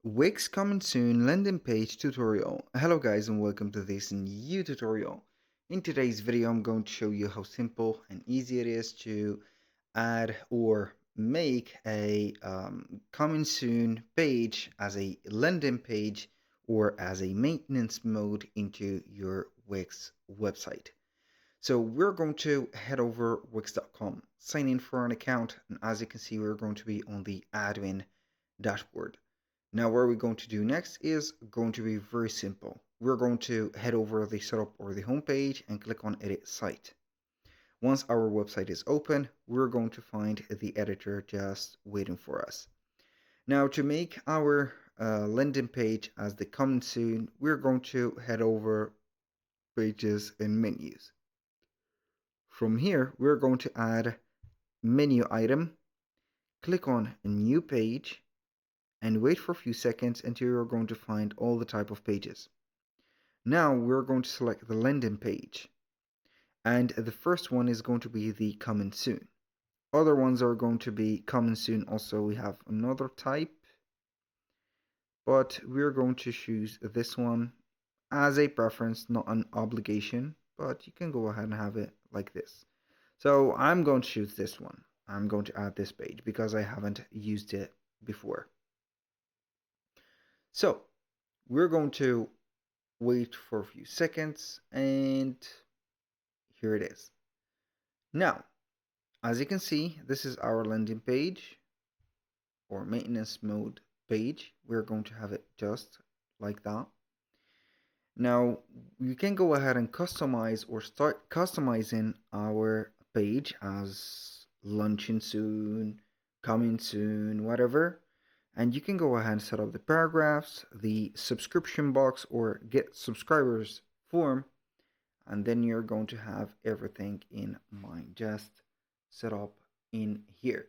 Wix coming soon landing page tutorial. Hello guys and welcome to this new tutorial. In today's video I'm going to show you how simple and easy it is to add or make a coming soon page as a landing page or as a maintenance mode into your Wix website. So we're going to head over wix.com, sign in for an account, and as you can see we're going to be on the admin dashboard. Now what we're going to do next is going to be very simple. We're going to head over the setup or the home page and click on edit site. Once our website is open, we're going to find the editor just waiting for us. Now to make our landing page as the coming soon, we're going to head over pages and menus. From here, we're going to add menu item, click on a new page, and wait for a few seconds until you're going to find all the type of pages. Now we're going to select the landing page, and the first one is going to be the coming soon. Other ones are going to be coming soon. Also, we have another type, but we're going to choose this one as a preference, not an obligation, but you can go ahead and have it like this. So I'm going to choose this one. I'm going to add this page because I haven't used it before. So we're going to wait for a few seconds, and here it is. Now, as you can see, this is our landing page or maintenance mode page. We're going to have it just like that. Now, you can go ahead and customize or start customizing our page as launching soon, coming soon, whatever. And you can go ahead and set up the paragraphs, the subscription box or get subscribers form, and then you're going to have everything in mind just set up in here.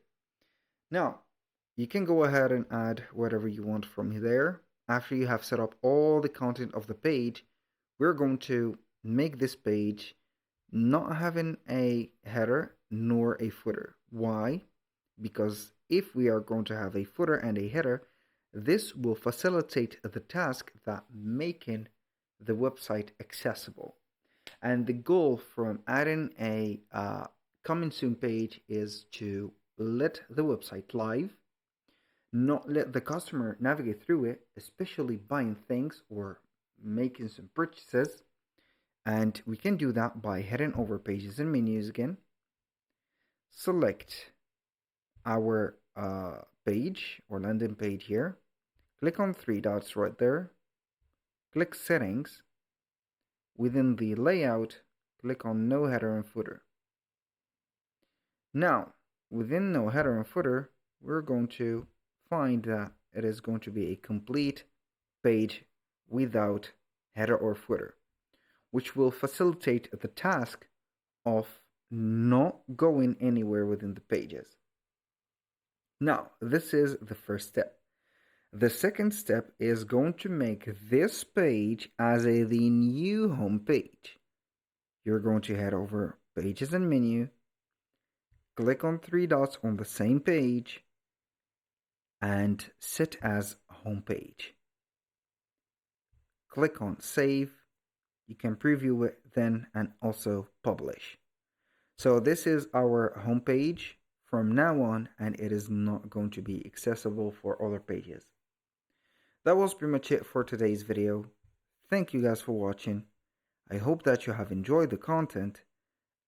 Now, you can go ahead and add whatever you want from there. After you have set up all the content of the page, we're going to make this page not having a header nor a footer. Why? Because if we are going to have a footer and a header, this will facilitate the task that making the website accessible. And the goal from adding a coming soon page is to let the website live, not let the customer navigate through it, especially buying things or making some purchases. And we can do that by heading over pages and menus again, select our page or landing page here, click on three dots right there, click settings. Within the layout, click on no header and footer. Now, within no header and footer, we're going to find that it is going to be a complete page without header or footer, which will facilitate the task of not going anywhere within the pages. Now, this is the first step. The second step is going to make this page as the new home page. You're going to head over pages and menu, click on three dots on the same page, and set as home page. Click on save. You can preview it then and also publish. So this is our home page from now on, and it is not going to be accessible for other pages. That was pretty much it for today's video. Thank you guys for watching. I hope that you have enjoyed the content,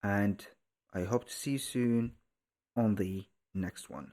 and I hope to see you soon on the next one.